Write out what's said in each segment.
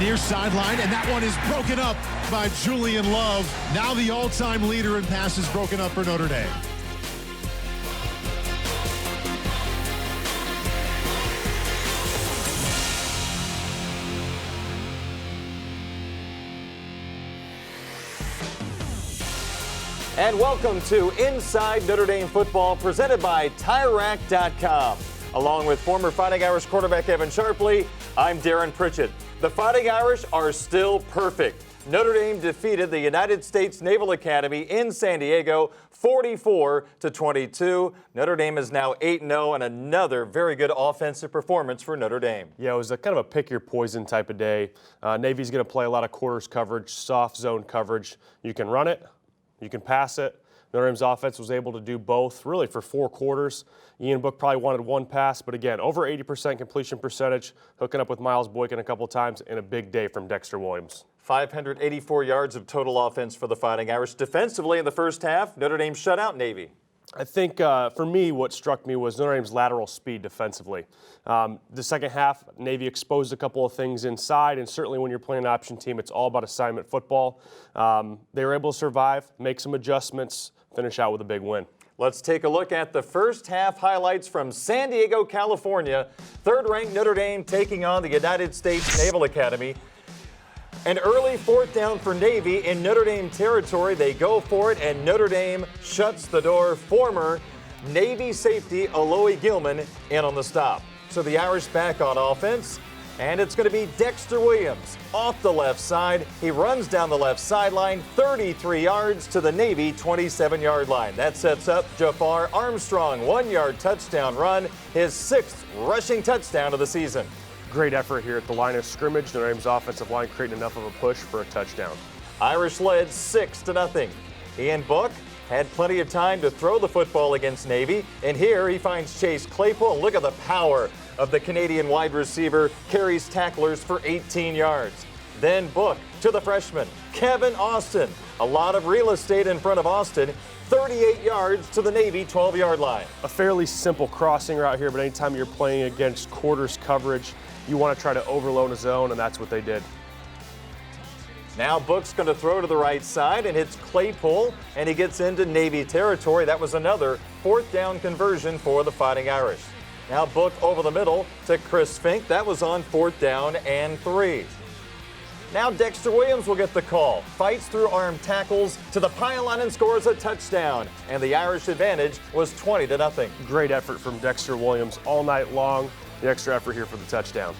near sideline, and that one is broken up by Julian Love. Now the all-time leader in passes broken up for Notre Dame. And welcome to Inside Notre Dame Football, presented by TireRack.com. Along with former Fighting Irish quarterback Evan Sharpley, I'm Darren Pritchett. The Fighting Irish are still perfect. Notre Dame defeated the United States Naval Academy in San Diego 44-22. Notre Dame is now 8-0 and another very good offensive performance for Notre Dame. Yeah, it was a kind of a pick your poison type of day. Navy's going to play a lot of quarters coverage, soft zone coverage. You can run it, you can pass it. Notre Dame's offense was able to do both, really, for 4 quarters. Ian Book probably wanted one pass, but again, over 80% completion percentage, hooking up with Miles Boykin a couple times, and a big day from Dexter Williams. 584 yards of total offense for the Fighting Irish. Defensively in the first half, Notre Dame shut out Navy. I think, for me, what struck me was Notre Dame's lateral speed defensively. The second half, Navy exposed a couple of things inside, and certainly when you're playing an option team, it's all about assignment football. They were able to survive, make some adjustments, finish out with a big win. Let's take a look at the first half highlights from San Diego, California. Third-ranked Notre Dame taking on the United States Naval Academy. An early 4th down for Navy in Notre Dame territory. They go for it, and Notre Dame shuts the door. Former Navy safety Aloy Gilman in on the stop. So the Irish back on offense, and it's going to be Dexter Williams off the left side. He runs down the left sideline, 33 yards to the Navy 27-yard line. That sets up Jafar Armstrong, 1-yard touchdown run, his 6th rushing touchdown of the season. Great effort here at the line of scrimmage. Notre Dame's offensive line creating enough of a push for a touchdown. Irish led 6-0. Ian Book had plenty of time to throw the football against Navy, and here he finds Chase Claypool. Look at the power of the Canadian wide receiver, carries tacklers for 18 yards. Then Book to the freshman, Kevin Austin. A lot of real estate in front of Austin, 38 yards to the Navy 12-yard line. A fairly simple crossing route here, but anytime you're playing against quarters coverage, you want to try to overload a zone, and that's what they did. Now Book's going to throw to the right side, and hits Claypool, and he gets into Navy territory. That was another 4th down conversion for the Fighting Irish. Now Book over the middle to Chris Fink. That was on 4th down and 3. Now Dexter Williams will get the call. Fights through arm tackles to the pylon and scores a touchdown. And the Irish advantage was 20-0. Great effort from Dexter Williams all night long. The extra effort here for the touchdown.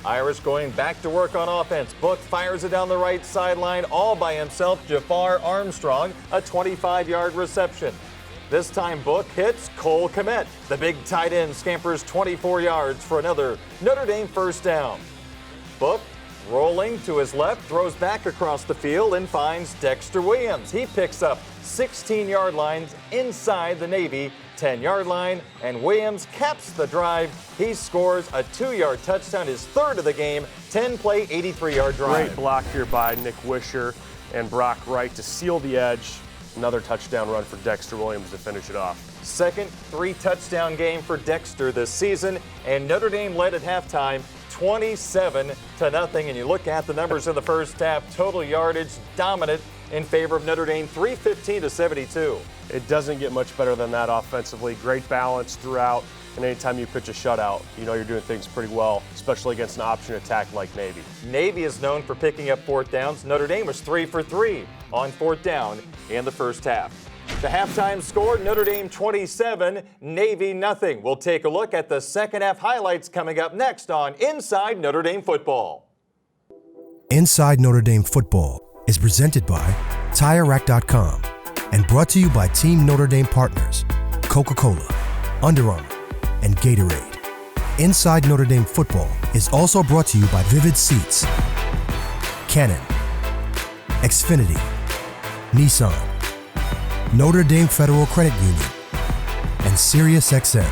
Irish going back to work on offense. Book fires it down the right sideline all by himself. Jafar Armstrong, a 25-yard reception. This time Book hits Cole Kmet. The big tight end scampers 24 yards for another Notre Dame first down. Book rolling to his left, throws back across the field and finds Dexter Williams. He picks up 16-yard lines inside the Navy 10-yard line, and Williams caps the drive. He scores a 2-yard touchdown, his 3rd of the game, 10-play, 83-yard drive. Great block here by Nick Wisher and Brock Wright to seal the edge. Another touchdown run for Dexter Williams to finish it off. Second 3-touchdown game for Dexter this season, and Notre Dame led at halftime 27-0. And you look at the numbers in the first half, total yardage dominant in favor of Notre Dame, 315-72. It doesn't get much better than that offensively. Great balance throughout, and anytime you pitch a shutout, you know you're doing things pretty well, especially against an option attack like Navy. Navy is known for picking up 4th downs. Notre Dame was 3 for 3 on 4th down in the first half. The halftime score, Notre Dame 27, Navy nothing. We'll take a look at the second half highlights coming up next on Inside Notre Dame Football. Inside Notre Dame Football is presented by TireRack.com and brought to you by Team Notre Dame partners, Coca-Cola, Under Armour, and Gatorade. Inside Notre Dame Football is also brought to you by Vivid Seats, Canon, Xfinity, Nissan, Notre Dame Federal Credit Union, and SiriusXM.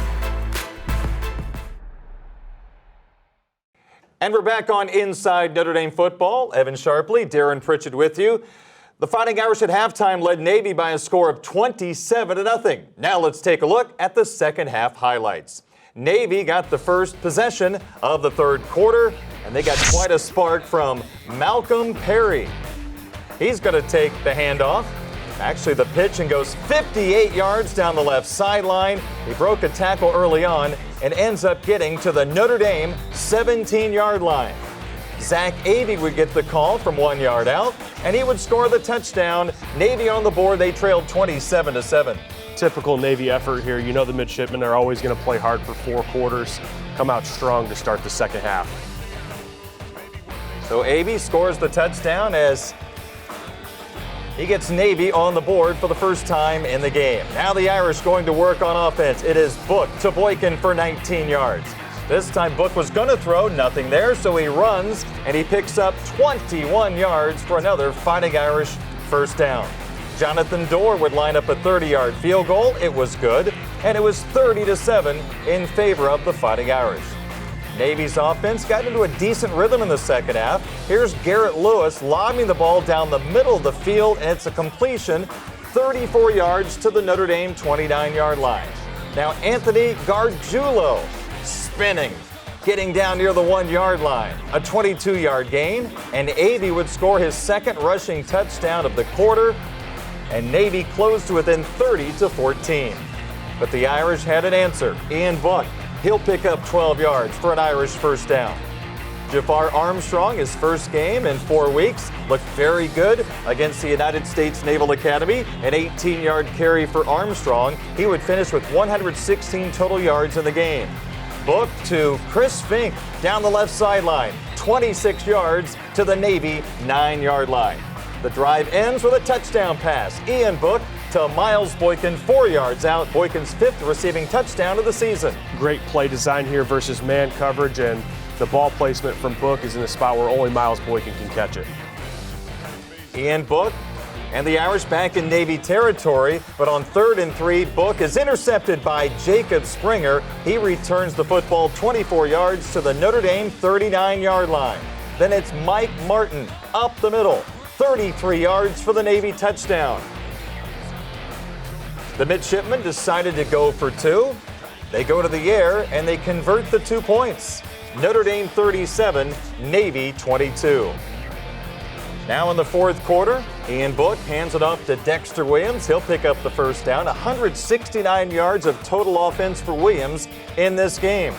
And we're back on Inside Notre Dame Football. Evan Sharpley, Darren Pritchett with you. The Fighting Irish at halftime led Navy by a score of 27-0. Now let's take a look at the second half highlights. Navy got the first possession of the third quarter. And they got quite a spark from Malcolm Perry. He's going to take the handoff. Actually, the pitch and goes 58 yards down the left sideline. He broke a tackle early on and ends up getting to the Notre Dame 17-yard line. Zach Avey would get the call from 1 yard out, and he would score the touchdown. Navy on the board. They trailed 27-7. Typical Navy effort here. You know the midshipmen are always going to play hard for 4 quarters, come out strong to start the second half. So Avey scores the touchdown as he gets Navy on the board for the first time in the game. Now the Irish going to work on offense. It is Book to Boykin for 19 yards. This time Book was going to throw, nothing there, so he runs and he picks up 21 yards for another Fighting Irish first down. Jonathan Dorr would line up a 30-yard field goal. It was good, and it was 30-7 in favor of the Fighting Irish. Navy's offense got into a decent rhythm in the second half. Here's Garrett Lewis lobbing the ball down the middle of the field, and it's a completion, 34 yards to the Notre Dame 29-yard line. Now Anthony Gargiulo spinning, getting down near the 1 yard line. A 22-yard gain, and Avey would score his second rushing touchdown of the quarter, and Navy closed to within 30-14. But the Irish had an answer. Ian Book, he'll pick up 12 yards for an Irish first down. Jafar Armstrong, his first game in 4 weeks, looked very good against the United States Naval Academy. An 18-yard carry for Armstrong. He would finish with 116 total yards in the game. Book to Chris Fink down the left sideline, 26 yards to the Navy 9-yard line. The drive ends with a touchdown pass. Ian Book to Miles Boykin, 4 yards out. Boykin's 5th receiving touchdown of the season. Great play design here versus man coverage, and the ball placement from Book is in a spot where only Miles Boykin can catch it. Ian Book and the Irish back in Navy territory, but on 3rd and 3, Book is intercepted by Jacob Springer. He returns the football 24 yards to the Notre Dame 39-yard line. Then it's Mike Martin up the middle, 33 yards for the Navy touchdown. The midshipmen decided to go for 2. They go to the air and they convert the 2 points. Notre Dame 37, Navy 22. Now in the 4th quarter, Ian Book hands it off to Dexter Williams. He'll pick up the first down. 169 yards of total offense for Williams in this game.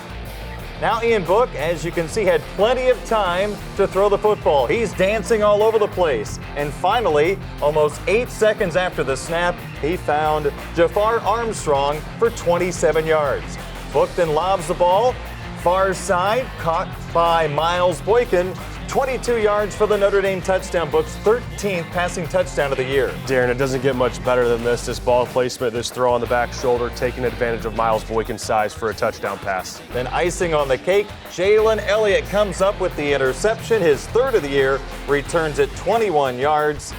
Now Ian Book, as you can see, had plenty of time to throw the football. He's dancing all over the place. And finally, almost 8 seconds after the snap, he found Jafar Armstrong for 27 yards. Book then lobs the ball, far side, caught by Miles Boykin. 22 yards for the Notre Dame touchdown. Book's 13th passing touchdown of the year. Darren, it doesn't get much better than this. This ball placement, this throw on the back shoulder, taking advantage of Miles Boykin's size for a touchdown pass. Then icing on the cake, Jalen Elliott comes up with the interception, his 3rd of the year, returns it 21 yards.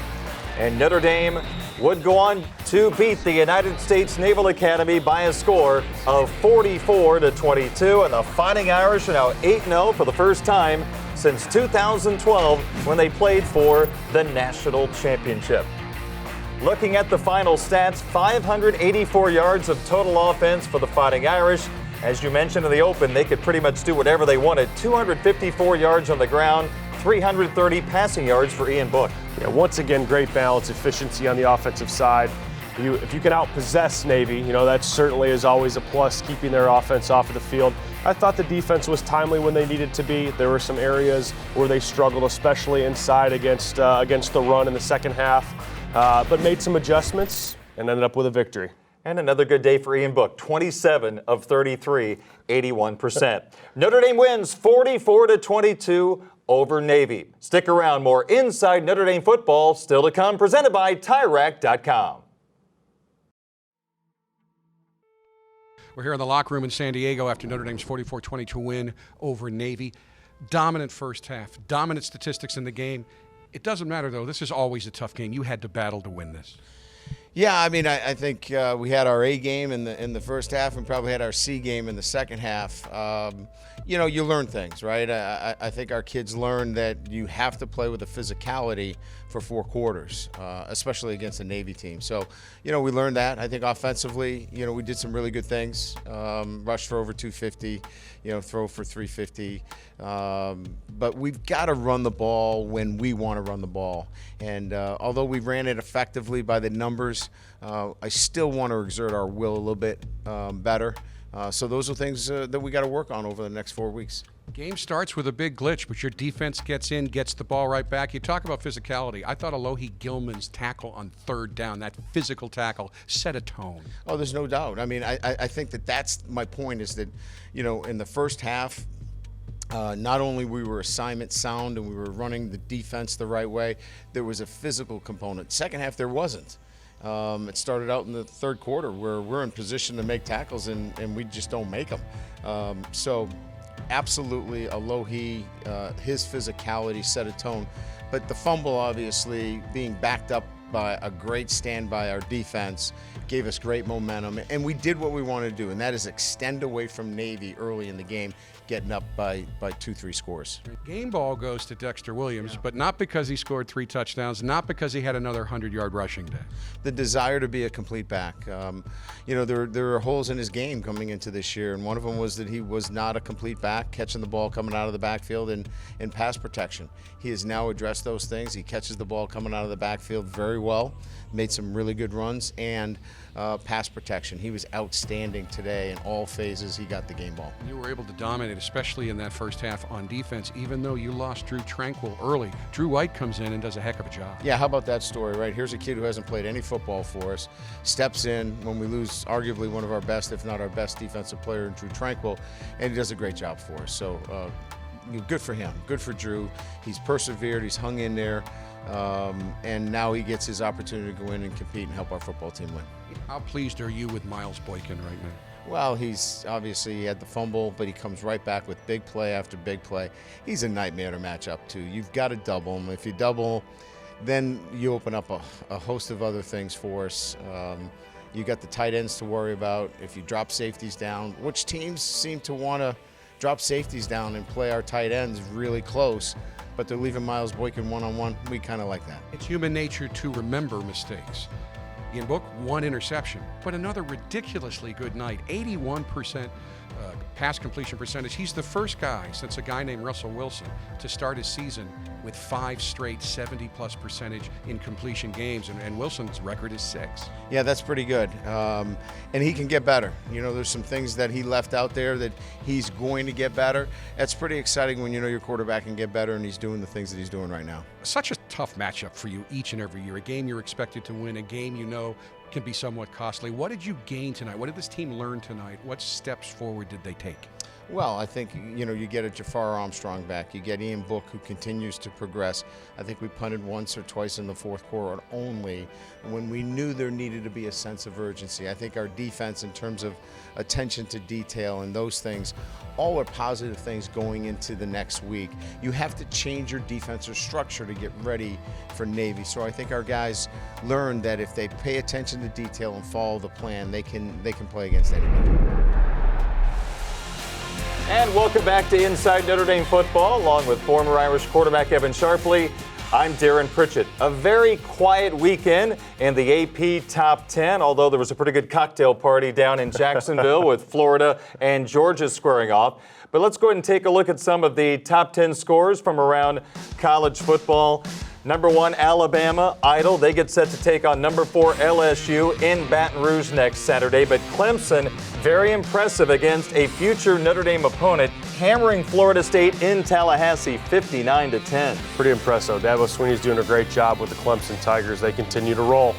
And Notre Dame would go on to beat the United States Naval Academy by a score of 44-22. And the Fighting Irish are now 8-0 for the first time since 2012 when they played for the national championship. Looking at the final stats, 584 yards of total offense for the Fighting Irish. As you mentioned in the open, they could pretty much do whatever they wanted. 254 yards on the ground, 330 passing yards for Ian Book. Yeah, once again, great balance, efficiency on the offensive side. If you can outpossess Navy, that certainly is always a plus, keeping their offense off of the field. I thought the defense was timely when they needed to be. There were some areas where they struggled, especially inside against the run in the second half, but made some adjustments and ended up with a victory. And another good day for Ian Book, 27 of 33, 81%. Notre Dame wins 44-22 over Navy. Stick around, more Inside Notre Dame football still to come, presented by TireRack.com. We're here in the locker room in San Diego after Notre Dame's 44-22 win over Navy. Dominant first half, dominant statistics in the game. It doesn't matter, though. This is always a tough game. You had to battle to win this. Yeah, I mean, I think we had our A game in the first half and probably had our C game in the second half. You learn things, right? I think our kids learned that you have to play with a physicality for 4 quarters, especially against a Navy team. So, we learned that. I think offensively, we did some really good things. Rush for over 250, throw for 350. But we've got to run the ball when we want to run the ball. And although we ran it effectively by the numbers, I still want to exert our will a little bit better. So those are things that we got to work on over the next 4 weeks. Game starts with a big glitch, but your defense gets in, gets the ball right back. You talk about physicality. I thought Alohi Gilman's tackle on 3rd down, that physical tackle, set a tone. Oh, there's no doubt. I mean, I think that's my point is that, in the first half, not only we were assignment sound and we were running the defense the right way, there was a physical component. Second half, there wasn't. It started out in the 3rd quarter where we're in position to make tackles and we just don't make them. So absolutely, Alohi, his physicality set a tone. But the fumble, obviously, being backed up by a great stand by our defense, gave us great momentum. And we did what we wanted to do, and that is extend away from Navy early in the game, getting up by 2-3 scores. Game ball goes to Dexter Williams, but not because he scored 3 touchdowns, not because he had another 100-yard rushing day. The desire to be a complete back. There are holes in his game coming into this year, and one of them was that he was not a complete back, catching the ball coming out of the backfield and pass protection. He has now addressed those things. He catches the ball coming out of the backfield very well, made some really good runs, and pass protection. He was outstanding today in all phases. He got the game ball. You were able to dominate, especially in that first half on defense, even though you lost Drew Tranquil early. Drew White comes in and does a heck of a job. Yeah, how about that story, right? Here's a kid who hasn't played any football for us, steps in when we lose arguably one of our best, if not our best defensive player in Drew Tranquil, and he does a great job for us. So good for him, good for Drew. He's persevered, he's hung in there. And now he gets his opportunity to go in and compete and help our football team win. How pleased are you with Miles Boykin right now? Well, he had the fumble, but he comes right back with big play after big play. He's a nightmare to match up to. You've got to double him. If you double, then you open up a host of other things for us. You got the tight ends to worry about. If you drop safeties down, which teams seem to want to drop safeties down and play our tight ends really close, but they're leaving Miles Boykin one-on-one. We kind of like that. It's human nature to remember mistakes. Ian Book, 1 interception, but another ridiculously good night, 81% pass completion percentage. He's the first guy since a guy named Russell Wilson to start his season with 5 straight 70+% in completion games, and Wilson's record is 6. Yeah, that's pretty good. And he can get better. There's some things that he left out there that he's going to get better. That's pretty exciting when your quarterback can get better and he's doing the things that he's doing right now. Such a tough matchup for you each and every year, a game you're expected to win, a game can be somewhat costly. What did you gain tonight? What did this team learn tonight? What steps forward did they take? Well, I think, you get a Jafar Armstrong back. You get Ian Book, who continues to progress. I think we punted once or twice in the 4th quarter only when we knew there needed to be a sense of urgency. I think our defense, in terms of attention to detail and those things, all are positive things going into the next week. You have to change your defensive structure to get ready for Navy. So I think our guys learned that if they pay attention to detail and follow the plan, they can play against anybody. And welcome back to Inside Notre Dame Football, along with former Irish quarterback Evan Sharpley. I'm Darren Pritchett. A very quiet weekend in the AP Top 10, although there was a pretty good cocktail party down in Jacksonville with Florida and Georgia squaring off. But let's go ahead and take a look at some of the top 10 scores from around college football. Number 1, Alabama, idle. They get set to take on number 4, LSU in Baton Rouge next Saturday. But Clemson, very impressive against a future Notre Dame opponent, hammering Florida State in Tallahassee 59-10. Pretty impressive. Dabo Swinney's doing a great job with the Clemson Tigers. They continue to roll.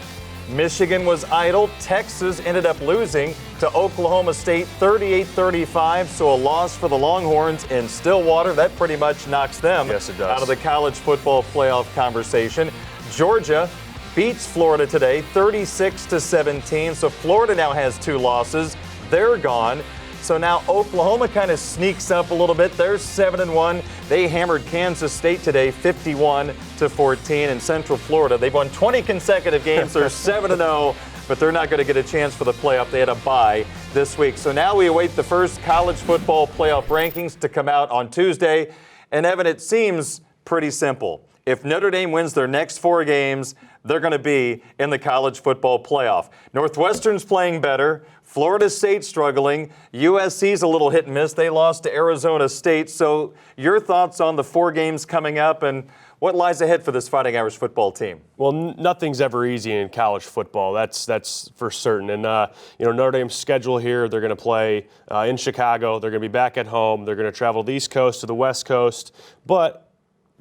Michigan was idle. Texas ended up losing to Oklahoma State 38-35, so a loss for the Longhorns in Stillwater. That pretty much knocks them out of the college football playoff conversation. Georgia beats Florida today 36-17, so Florida now has 2 losses. They're gone. So now Oklahoma kind of sneaks up a little bit. They're 7-1. They hammered Kansas State today 51-14 in Central Florida. They've won 20 consecutive games. They're 7-0, but they're not going to get a chance for the playoff. They had a bye this week. So now we await the first college football playoff rankings to come out on Tuesday. And Evan, it seems pretty simple. If Notre Dame wins their next 4 games, they're going to be in the college football playoff. Northwestern's playing better. Florida State's struggling. USC's a little hit and miss. They lost to Arizona State. So your thoughts on the 4 games coming up and what lies ahead for this Fighting Irish football team? Well, nothing's ever easy in college football. That's for certain. And, Notre Dame's schedule here, they're going to play in Chicago. They're going to be back at home. They're going to travel the East Coast to the West Coast. But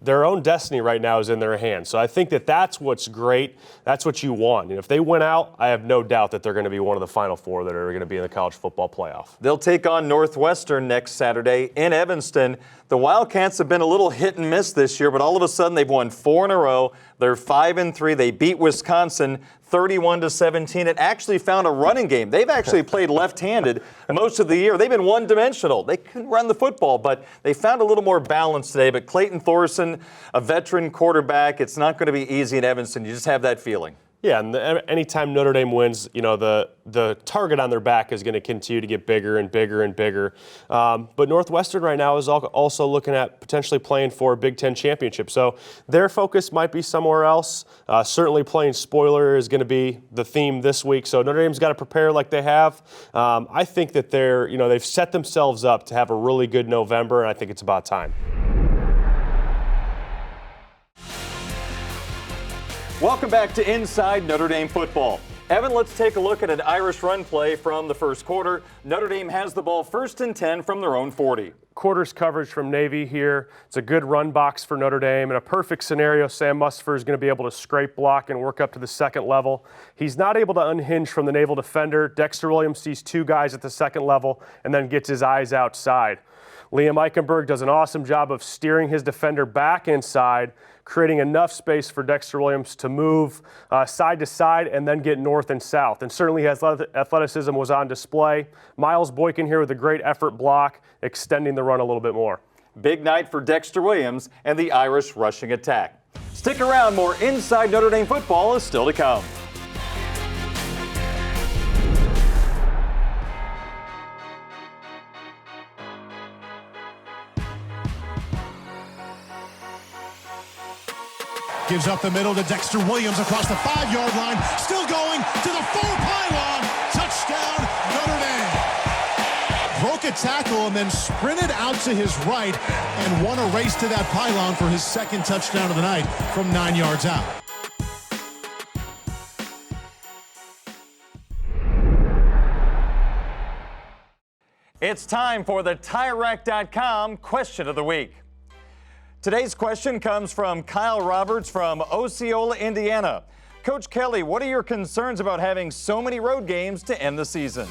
their own destiny right now is in their hands. So I think that's what's great. That's what you want. And if they win out, I have no doubt that they're going to be one of the Final 4 that are going to be in the college football playoff. They'll take on Northwestern next Saturday in Evanston. The Wildcats have been a little hit and miss this year, but all of a sudden they've won 4 in a row. They're 5-3. They beat Wisconsin 31-17. It actually found a running game. They've actually played left-handed most of the year. They've been one-dimensional. They couldn't run the football, but they found a little more balance today. But Clayton Thorson, a veteran quarterback, it's not going to be easy in Evanston. You just have that feeling. Yeah, and anytime Notre Dame wins, the target on their back is going to continue to get bigger and bigger and bigger. But Northwestern right now is also looking at potentially playing for a Big Ten championship. So their focus might be somewhere else. Certainly playing spoiler is going to be the theme this week. So Notre Dame's got to prepare like they have. I think that they've set themselves up to have a really good November, and I think it's about time. Welcome back to Inside Notre Dame Football. Evan, let's take a look at an Irish run play from the first quarter. Notre Dame has the ball 1st and 10 from their own 40. Quarters coverage from Navy here. It's a good run box for Notre Dame. In a perfect scenario, Sam Musfer is going to be able to scrape block and work up to the second level. He's not able to unhinge from the naval defender. Dexter Williams sees 2 guys at the second level and then gets his eyes outside. Liam Eichenberg does an awesome job of steering his defender back inside, creating enough space for Dexter Williams to move side to side and then get north and south. And certainly his athleticism was on display. Miles Boykin here with a great effort block, extending the run a little bit more. Big night for Dexter Williams and the Irish rushing attack. Stick around, more Inside Notre Dame Football is still to come. Gives up the middle to Dexter Williams across the 5-yard line. Still going to the 4 pylon. Touchdown, Notre Dame. Broke a tackle and then sprinted out to his right and won a race to that pylon for his 2nd touchdown of the night from 9 yards out. It's time for the TireRack.com question of the week. Today's question comes from Kyle Roberts from Osceola, Indiana. Coach Kelly, what are your concerns about having so many road games to end the season?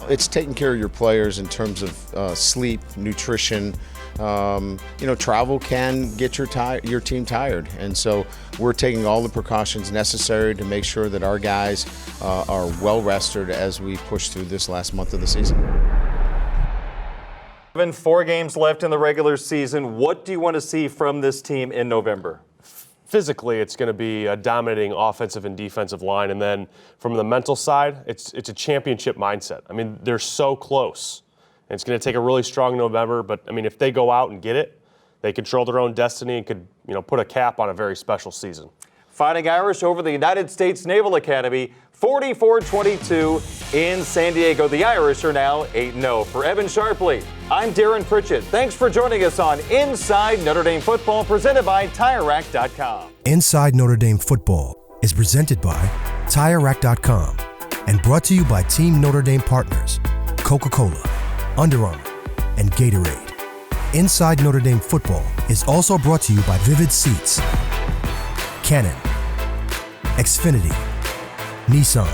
It's taking care of your players in terms of sleep, nutrition. Travel can get your team tired. And so we're taking all the precautions necessary to make sure that our guys are well rested as we push through this last month of the season. 4 games left in the regular season. What do you want to see from this team in November? Physically, it's going to be a dominating offensive and defensive line. And then from the mental side, it's a championship mindset. I mean, they're so close. And it's going to take a really strong November. But, I mean, if they go out and get it, they control their own destiny and could, put a cap on a very special season. Fighting Irish over the United States Naval Academy, 44-22 in San Diego. The Irish are now 8-0. For Evan Sharpley, I'm Darren Pritchett. Thanks for joining us on Inside Notre Dame Football, presented by TireRack.com. Inside Notre Dame Football is presented by TireRack.com and brought to you by Team Notre Dame partners, Coca-Cola, Under Armour, and Gatorade. Inside Notre Dame Football is also brought to you by Vivid Seats, Canon, Xfinity, Nissan,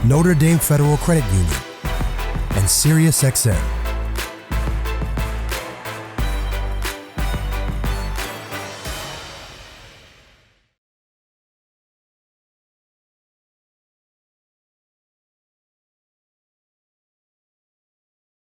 Notre Dame Federal Credit Union, and SiriusXM.